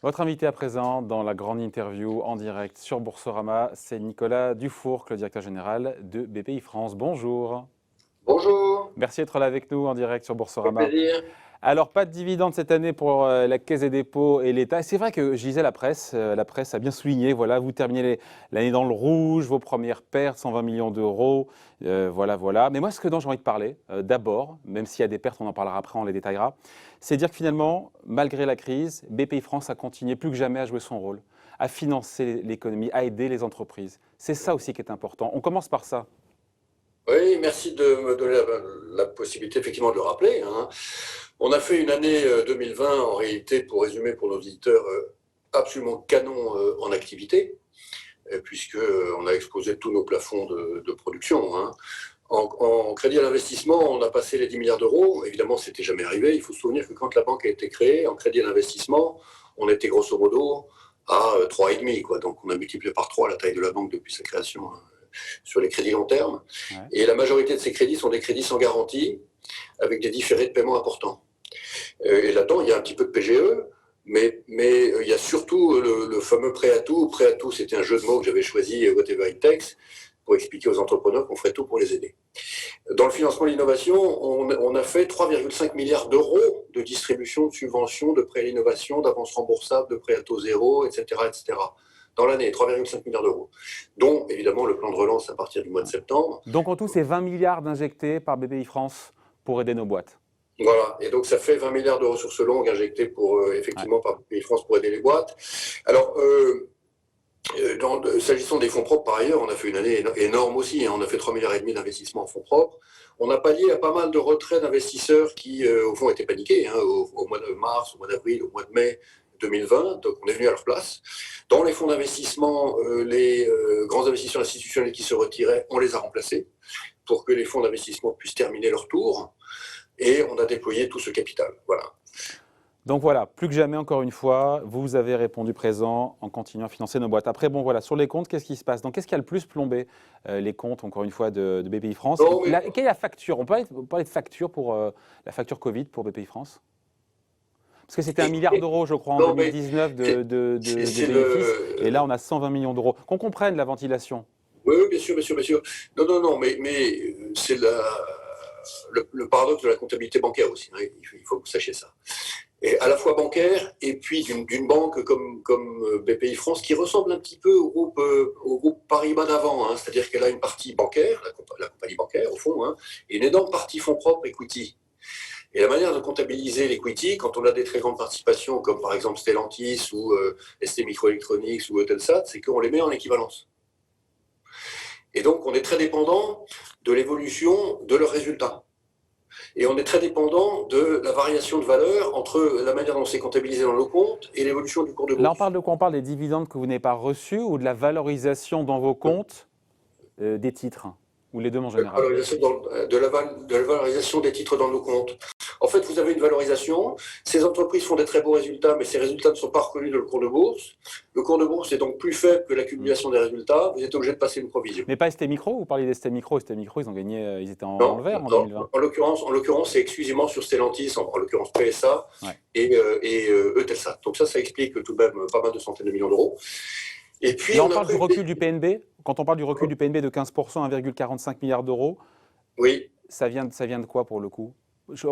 Votre invité à présent dans la grande interview en direct sur Boursorama, c'est Nicolas Dufourcq, le directeur général de BPI France. Bonjour. Bonjour, Merci d'être là avec nous en direct sur avec Boursorama. plaisir. Alors, pas de dividendes cette année pour la Caisse des dépôts et l'État. C'est vrai que je lisais la presse a bien souligné, voilà, vous terminez l'année dans le rouge, vos premières pertes, 120 millions d'euros, voilà. Mais moi, ce dont j'ai envie de parler, d'abord, même s'il y a des pertes, on en parlera après, on les détaillera, c'est dire que finalement, malgré la crise, BPI France a continué plus que jamais à jouer son rôle, à financer l'économie, à aider les entreprises. C'est ça aussi qui est important. On commence par ça. Oui, merci de me donner la possibilité effectivement de le rappeler, hein. On a fait une année 2020 en réalité, pour résumer pour nos auditeurs, absolument canon en activité, puisque on a explosé tous nos plafonds de production, hein. En crédit à l'investissement, on a passé les 10 milliards d'euros. Évidemment, c'était jamais arrivé. Il faut se souvenir que quand la banque a été créée, en crédit à l'investissement, on était grosso modo à 3,5, quoi. Donc on a multiplié par 3 la taille de la banque depuis sa création, hein, sur les crédits long terme. Ouais. Et la majorité de ces crédits sont des crédits sans garantie, avec des différés de paiement importants. Et là-dedans, il y a un petit peu de PGE, mais il y a surtout le fameux prêt à tout. Prêt à tout, c'était un jeu de mots que j'avais choisi, whatever it takes, pour expliquer aux entrepreneurs qu'on ferait tout pour les aider. Dans le financement de l'innovation, on a fait 3,5 milliards d'euros de distribution de subventions, de prêts à l'innovation, d'avances remboursables, de prêts à taux zéro, etc. Dans l'année, 3,5 milliards d'euros, dont évidemment le plan de relance à partir du mois de septembre. Donc en tout, c'est 20 milliards d'injectés par BPI France pour aider nos boîtes. Voilà, et donc ça fait 20 milliards de ressources longues injectées Ouais. effectivement par BPI France pour aider les boîtes. Alors, s'agissant des fonds propres, par ailleurs, on a fait une année énorme aussi, hein. On a fait 3,5 milliards d'investissements en fonds propres. On a pallié à pas mal de retraits d'investisseurs qui, au fond, étaient paniqués, hein, au mois de mars, au mois d'avril, au mois de mai 2020. Donc, on est venu à leur place. Dans les fonds d'investissement, les grands investisseurs institutionnels qui se retiraient, on les a remplacés pour que les fonds d'investissement puissent terminer leur tour. Et on a déployé tout ce capital. Voilà. Donc voilà, plus que jamais, encore une fois, vous avez répondu présent en continuant à financer nos boîtes. Après, bon voilà, sur les comptes, qu'est-ce qui se passe? Donc qu'est-ce qui a le plus plombé les comptes, encore une fois, de BPI France? Non, mais Quelle est la facture? On peut parler de facture pour la facture Covid pour BPI France? Parce que c'était 1 milliard d'euros, je crois, en non, mais 2019 de c'est bénéfices. Et là, le. on a 120 millions d'euros. Qu'on comprenne la ventilation. Oui, oui, bien sûr, bien sûr, bien sûr. Non, mais c'est le paradoxe de la comptabilité bancaire aussi, hein. Il faut que vous sachiez ça. Et à la fois bancaire et puis d'une banque comme BPI France qui ressemble un petit peu au groupe Paribas d'avant, hein. C'est-à-dire qu'elle a une partie bancaire, la compagnie bancaire au fond, hein, et une énorme partie fonds propres equity. Et la manière de comptabiliser l'equity, quand on a des très grandes participations comme par exemple Stellantis ou ST Microelectronics ou Eutelsat, c'est qu'on les met en équivalence. Et donc, on est très dépendant de l'évolution de leurs résultats. Et on est très dépendant de la variation de valeur entre la manière dont c'est comptabilisé dans nos comptes et l'évolution du cours de Là, on bourse. parle de quoi? On parle des dividendes que vous n'avez pas reçus ou de la valorisation dans vos comptes des titres? Ou les deux en général? De la valorisation des titres dans nos comptes. En fait, vous avez une valorisation. Ces entreprises font des très beaux résultats, mais ces résultats ne sont pas reconnus dans le cours de bourse. Le cours de bourse est donc plus faible que l'accumulation des résultats. Vous êtes obligé de passer une provision. Mais pas ST Micro, vous parliez d'ST Micro. ST Micro, ils ont gagné, ils étaient dans le Non, vert en non. 2020. En l'occurrence, c'est exclusivement sur Stellantis, en l'occurrence PSA Ouais. et Eutelsat. Donc ça explique tout de même pas mal de centaines de millions d'euros. Et puis, Là, on on a parle du prévu. recul du PNB. Quand on parle du recul du PNB de 15%, 1,45 milliard d'euros, Oui. ça vient de quoi pour le coup? Ça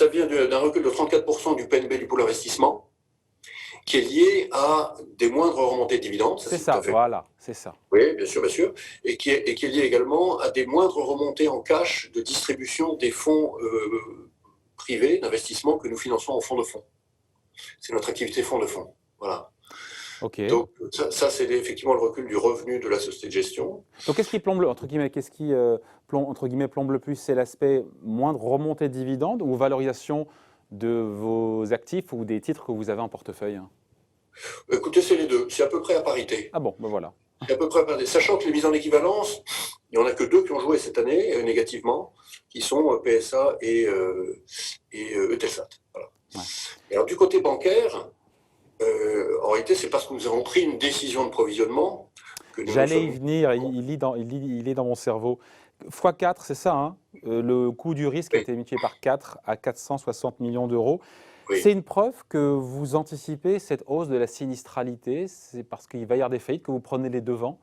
vient d'un recul de 34% du PNB du pôle investissement, qui est lié à des moindres remontées de dividendes. C'est C'est tout ça, à fait. voilà, c'est ça. Oui, bien sûr, bien sûr. Et qui est lié également à des moindres remontées en cash de distribution des fonds privés d'investissement que nous finançons en fonds de fonds. C'est notre activité fonds de fonds. Voilà. Ok. Donc ça c'est effectivement le recul du revenu de la société de gestion. Donc, qu'est-ce qui plombe, entre guillemets, plombe le plus? C'est l'aspect moindre remontée de dividendes ou valorisation de vos actifs ou des titres que vous avez en portefeuille? Écoutez, c'est les deux. C'est à peu près à parité. Ah bon, ben voilà. C'est à peu près à parité. Sachant que les mises en équivalence, il n'y en a que deux qui ont joué cette année négativement, qui sont PSA et Eutelsat. Voilà. Ouais. Et alors du côté bancaire, en réalité, c'est parce que nous avons pris une décision de provisionnement que nous J'allais y sommes. venir, il est dans mon cerveau. x4, c'est ça, hein, le coût du risque a Oui, été multiplié par 4 à 460 millions d'euros. Oui. C'est une preuve que vous anticipez cette hausse de la sinistralité? C'est parce qu'il va y avoir des faillites que vous prenez les devants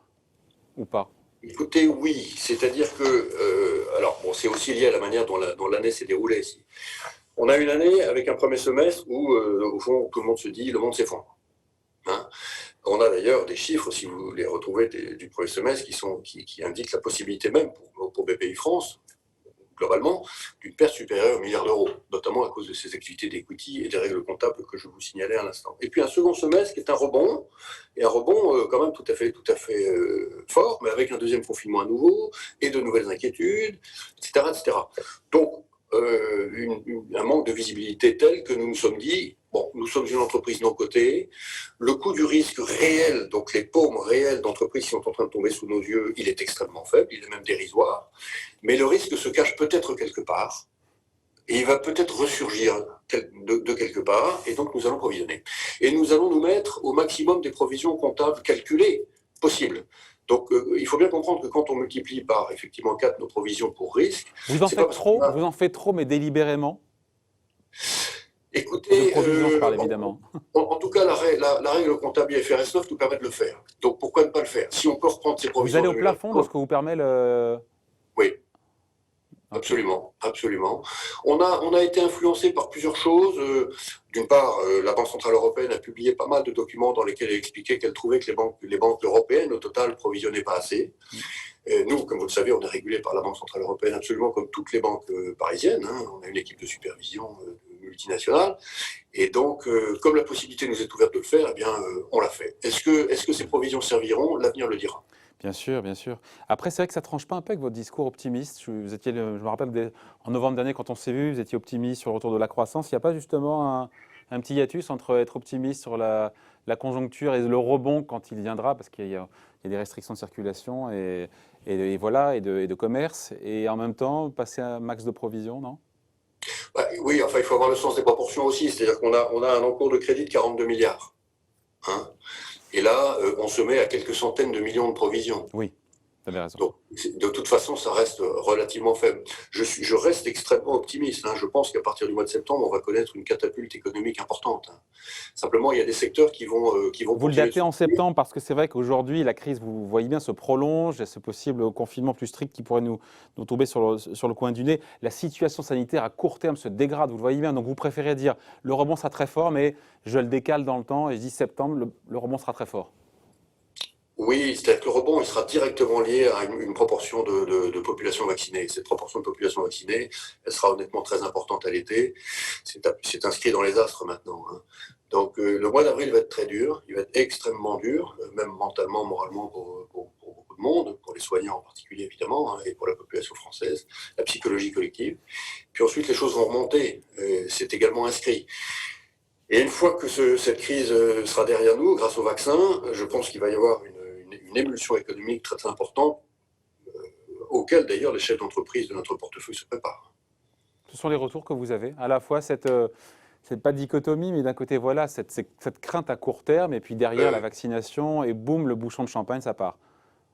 ou pas? Écoutez, oui, c'est-à-dire que, alors bon, c'est aussi lié à la manière dont l'année s'est déroulée ici. On a une année avec un premier semestre où, au fond, tout le monde se dit, le monde s'effondre. Hein. On a d'ailleurs des chiffres, si vous les retrouvez du premier semestre, qui indiquent la possibilité même pour BPI France, globalement, d'une perte supérieure à 1 milliard d'euros, notamment à cause de ces activités d'equity et des règles comptables que je vous signalais à l'instant. Et puis un second semestre qui est un rebond, et un rebond quand même tout à fait fort, mais avec un deuxième confinement à nouveau, et de nouvelles inquiétudes, etc. etc. Donc, un manque de visibilité tel que nous nous sommes dit, bon, nous sommes une entreprise non cotée, le coût du risque réel, donc les paumes réelles d'entreprises qui sont en train de tomber sous nos yeux, il est extrêmement faible, il est même dérisoire, mais le risque se cache peut-être quelque part, et il va peut-être ressurgir de quelque part, et donc nous allons provisionner. Et nous allons nous mettre au maximum des provisions comptables calculées possibles. Donc il faut bien comprendre que quand on multiplie par effectivement 4 nos provisions pour risque, Vous en c'est pas faites parce trop, qu'on a... vous en faites trop, mais délibérément. De Écoutez, provision, je parle évidemment. en tout cas, la règle comptable IFRS 9 nous permet de le faire. Donc pourquoi ne pas le faire? Si on peut reprendre ces Vous provisions allez au 2020, plafond de ce que vous permet le. oui, Ok. absolument, absolument. On a été influencé par plusieurs choses. D'une part, la Banque Centrale Européenne a publié pas mal de documents dans lesquels elle expliquait qu'elle trouvait que les banques européennes, au total, provisionnaient pas assez. Et nous, comme vous le savez, on est régulé par la Banque Centrale Européenne absolument comme toutes les banques parisiennes. Hein. On a une équipe de supervision multinationale. Et donc, comme la possibilité nous est ouverte de le faire, eh bien, on l'a fait. Est-ce que ces provisions serviront? L'avenir le dira. Bien sûr, bien sûr. Après, c'est vrai que ça ne tranche pas un peu avec votre discours optimiste. Vous étiez, je me rappelle, en novembre dernier, quand on s'est vu, vous étiez optimiste sur le retour de la croissance. Il n'y a pas justement un petit hiatus entre être optimiste sur la conjoncture et le rebond quand il viendra, parce qu'il y a des restrictions de circulation et voilà, et de commerce, et en même temps passer un max de provisions, non? Bah, oui, enfin, il faut avoir le sens des proportions aussi. C'est-à-dire on a un encours de crédit de 42 milliards. Hein. Et là, on se met à quelques centaines de millions de provisions. Oui, vous avez raison. Donc, de toute façon, ça reste relativement faible. Je reste extrêmement optimiste. Hein. Je pense qu'à partir du mois de septembre, on va connaître une catapulte économique importante. Hein. Simplement, il y a des secteurs qui vont Vous le continuer de datez en souffrir. septembre parce que c'est vrai qu'aujourd'hui, la crise, vous voyez bien, se prolonge. Il y a ce possible confinement plus strict qui pourrait nous tomber sur le coin du nez. La situation sanitaire à court terme se dégrade, vous le voyez bien. Donc vous préférez dire le rebond sera très fort, mais je le décale dans le temps et je dis septembre, le rebond sera très fort. Oui, c'est-à-dire que le rebond, il sera directement lié à une proportion de population vaccinée. Cette proportion de population vaccinée, elle sera honnêtement très importante à l'été. C'est inscrit dans les astres maintenant. Hein. Donc le mois d'avril va être très dur, il va être extrêmement dur, même mentalement, moralement pour beaucoup de monde, pour les soignants en particulier évidemment, hein, et pour la population française, la psychologie collective. Puis ensuite, les choses vont remonter, c'est également inscrit. Et une fois que cette crise sera derrière nous, grâce au vaccin, je pense qu'il va y avoir une émulsion économique très, très importante, auquel d'ailleurs les chefs d'entreprise de notre portefeuille se préparent. Ce sont les retours que vous avez, à la fois cette pas dichotomie, mais d'un côté, voilà, cette crainte à court terme, et puis derrière la vaccination, et boum, le bouchon de champagne, ça part.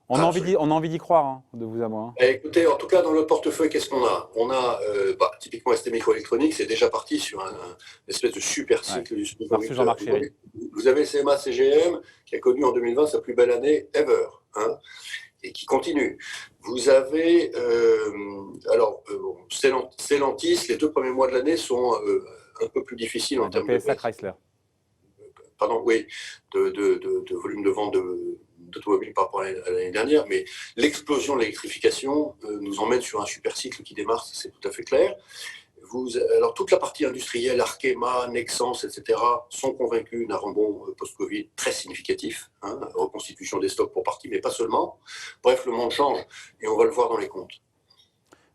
On a envie d'y croire, hein, de vous à moi. Hein. Écoutez, en tout cas, dans notre portefeuille, qu'est-ce qu'on a? On a, typiquement ST Microélectronique, c'est déjà parti sur une espèce de super cycle du semi-conducteur. Jean-Marc Chéry. Vous avez CMA CGM, qui a connu en 2020 sa plus belle année ever, hein, et qui continue. Vous avez, Stellantis, les 2 premiers mois de l'année sont un peu plus difficiles en termes de PSA Chrysler. Pardon, oui, de volume de vente d'automobiles par rapport à l'année dernière, mais l'explosion de l'électrification nous emmène sur un super cycle qui démarre, c'est tout à fait clair. Alors toute la partie industrielle, Arkema, Nexans, etc., sont convaincus d'un rebond post-Covid très significatif, hein, reconstitution des stocks pour partie, mais pas seulement. Bref, le monde change et on va le voir dans les comptes.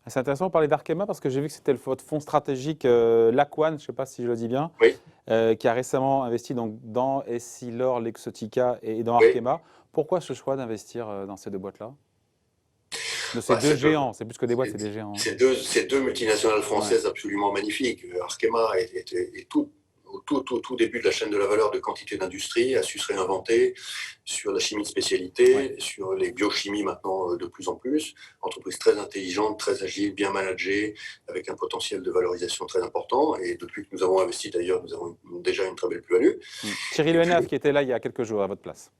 C'est intéressant de parler d'Arkema parce que j'ai vu que c'était votre fonds stratégique Laquan, je ne sais pas si je le dis bien, Oui. Qui a récemment investi donc, dans Essilor, Luxottica et dans Oui. Arkema. Pourquoi ce choix d'investir dans ces 2 boîtes-là? De ces 2 géants, c'est plus que des boîtes, c'est des géants. Ces deux multinationales françaises absolument magnifiques. Arkema est tout au tout début de la chaîne de la valeur de quantité d'industrie, a su se réinventer sur la chimie de spécialité, sur les biochimies maintenant de plus en plus. Entreprise très intelligente, très agile, bien managée, avec un potentiel de valorisation très important. Et depuis que nous avons investi d'ailleurs, nous avons déjà une très belle plus-value. Thierry Lehenaf qui était là il y a quelques jours à votre place.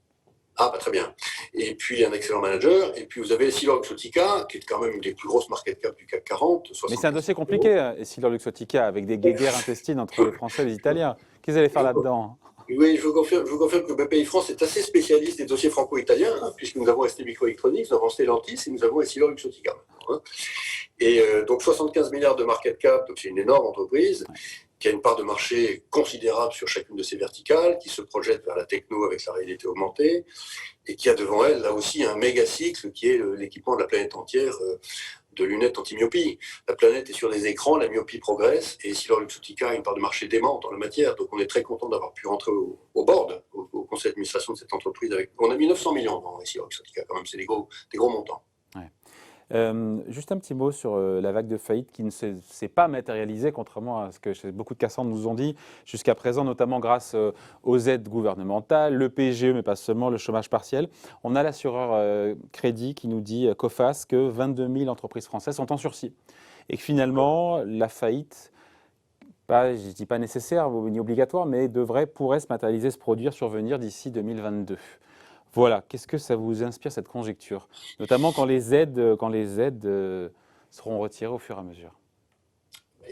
Ah, bah, très bien. Et puis un excellent manager. Et puis vous avez EssilorLuxottica, qui est quand même une des plus grosses market cap du CAC 40. Mais c'est un dossier compliqué, EssilorLuxottica, avec des guéguerres intestines entre les Français et les Italiens. Qu'est-ce que vous allez faire là-dedans? Oui, je vous confirme que BPI France est assez spécialiste des dossiers franco-italiens, hein, puisque nous avons ST Microelectronics, nous avons Stellantis et nous avons EssilorLuxottica. Hein. Et donc 75 milliards de market cap, donc c'est une énorme entreprise qui a une part de marché considérable sur chacune de ses verticales, qui se projette vers la techno avec la réalité augmentée, et qui a devant elle, là aussi, un méga cycle qui est l'équipement de la planète entière de lunettes anti-myopie. La planète est sur des écrans, la myopie progresse, et EssilorLuxottica a une part de marché démente en la matière, donc on est très content d'avoir pu rentrer au board, au conseil d'administration de cette entreprise. On a mis 900 millions dans EssilorLuxottica, quand même, c'est des gros montants. Ouais. Juste un petit mot sur la vague de faillite qui ne s'est pas matérialisée, contrairement à ce que beaucoup de cassants nous ont dit jusqu'à présent, notamment grâce aux aides gouvernementales, le PGE, mais pas seulement, le chômage partiel. On a l'assureur Crédit qui nous dit, Coface, que 22 000 entreprises françaises sont en sursis et que finalement, la faillite, je ne dis pas nécessaire ni obligatoire, mais pourrait se matérialiser, se produire, survenir d'ici 2022. Voilà, qu'est-ce que ça vous inspire, cette conjecture? Notamment quand les aides seront retirées au fur et à mesure.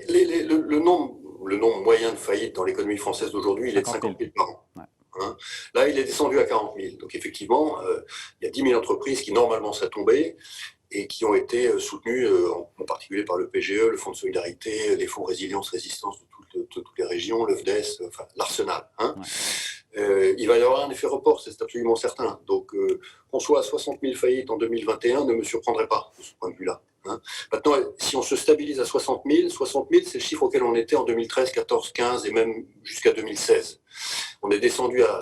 Le nombre moyen de faillites dans l'économie française d'aujourd'hui, il est de 50 000 par an. Ouais. Hein, là, il est descendu à 40 000. Donc effectivement, il y a 10 000 entreprises qui normalement seraient tombées et qui ont été soutenues en particulier par le PGE, le Fonds de solidarité, les fonds résilience, résistance de toutes les régions, le FDES, enfin l'arsenal. Hein. Ouais. Il va y avoir un effet report, c'est absolument certain. Donc, qu'on soit à 60 000 faillites en 2021 ne me surprendrait pas de ce point de vue-là. Hein. Maintenant, si on se stabilise à 60 000, c'est le chiffre auquel on était en 2013, 14, 15 et même jusqu'à 2016. On est redescendu à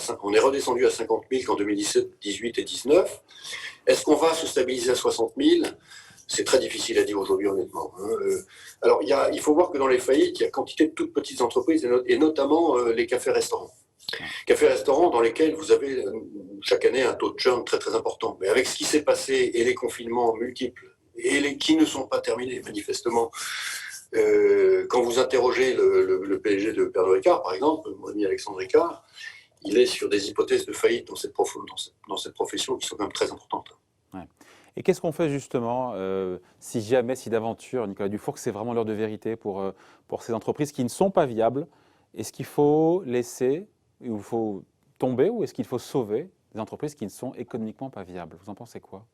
50 000 qu'en 2017, 18 et 19. Est-ce qu'on va se stabiliser à 60 000 ? C'est très difficile à dire aujourd'hui, honnêtement. Alors, il faut voir que dans les faillites, il y a quantité de toutes petites entreprises, et notamment les cafés-restaurants. Cafés-restaurants dans lesquels vous avez chaque année un taux de churn très très important. Mais avec ce qui s'est passé et les confinements multiples, et qui ne sont pas terminés manifestement, quand vous interrogez le PDG de Pernod Ricard, par exemple, mon ami Alexandre Ricard, il est sur des hypothèses de faillite dans cette profession qui sont quand même très importantes. Ouais. Et qu'est-ce qu'on fait justement si d'aventure, Nicolas Dufour, que c'est vraiment l'heure de vérité pour ces entreprises qui ne sont pas viables? Est-ce qu'il faut laisser, il faut tomber, ou est-ce qu'il faut sauver des entreprises qui ne sont économiquement pas viables? Vous en pensez quoi?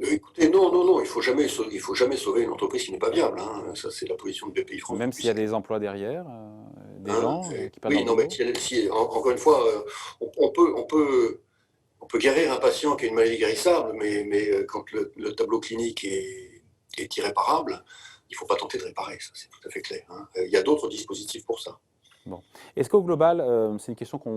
Écoutez, non, il faut jamais sauver une entreprise qui n'est pas viable. Hein. Ça, c'est la position de BPI France. Même s'il y a des emplois derrière, des gens qui parlent. Oui, non, mais encore une fois, on peut guérir un patient qui a une maladie guérissable, mais quand le tableau clinique est irréparable, il ne faut pas tenter de réparer, ça c'est tout à fait clair. Hein. Il y a d'autres dispositifs pour ça. Bon. Est-ce qu'au global, c'est une question que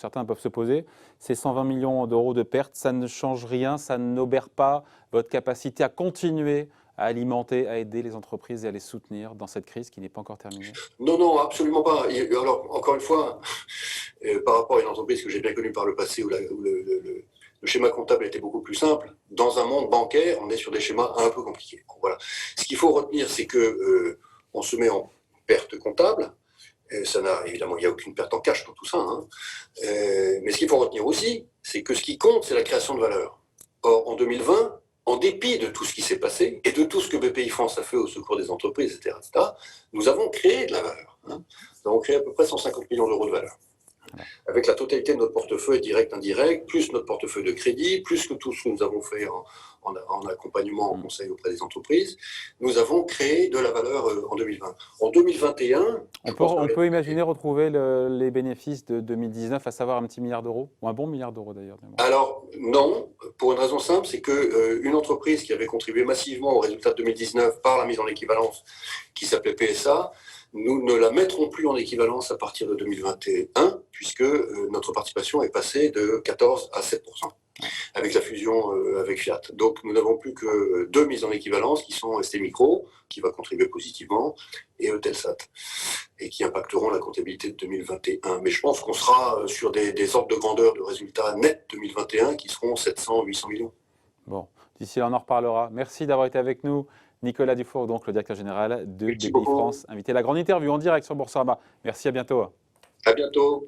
certains peuvent se poser, ces 120 millions d'euros de pertes, ça ne change rien, ça n'obère pas votre capacité à continuer à alimenter, à aider les entreprises et à les soutenir dans cette crise qui n'est pas encore terminée? Non, absolument pas. Alors, encore une fois, par rapport à une entreprise que j'ai bien connue par le passé où le schéma comptable était beaucoup plus simple, dans un monde bancaire, on est sur des schémas un peu compliqués. Donc, voilà. Ce qu'il faut retenir, c'est que on se met en perte comptable. Évidemment, il n'y a aucune perte en cash dans tout ça. Hein. Mais ce qu'il faut retenir aussi, c'est que ce qui compte, c'est la création de valeur. Or, en 2020, en dépit de tout ce qui s'est passé et de tout ce que BPI France a fait au secours des entreprises, etc., nous avons créé de la valeur. Hein. Nous avons créé à peu près 150 millions d'euros de valeur. Avec la totalité de notre portefeuille direct, indirect, plus notre portefeuille de crédit, plus que tout ce que nous avons fait en accompagnement, en conseil auprès des entreprises, nous avons créé de la valeur en 2020. En 2021... On peut imaginer retrouver les bénéfices de 2019, à savoir un petit milliard d'euros, ou un bon milliard d'euros d'ailleurs. Alors non, pour une raison simple, c'est qu'une entreprise qui avait contribué massivement au résultat de 2019 par la mise en équivalence, qui s'appelait PSA, Nous ne la mettrons plus en équivalence à partir de 2021, puisque notre participation est passée de 14 à 7%, avec la fusion avec Fiat. Donc nous n'avons plus que 2 mises en équivalence, qui sont ST Micro, qui va contribuer positivement, et Eutelsat, et qui impacteront la comptabilité de 2021. Mais je pense qu'on sera sur des ordres de grandeur de résultats nets 2021 qui seront 700-800 millions. Bon, d'ici là, on en reparlera. Merci d'avoir été avec nous. Nicolas Dufour, donc le directeur général de Merci BPI beaucoup. France, invité à la grande interview en direct sur Boursorama. Merci, à bientôt. À bientôt.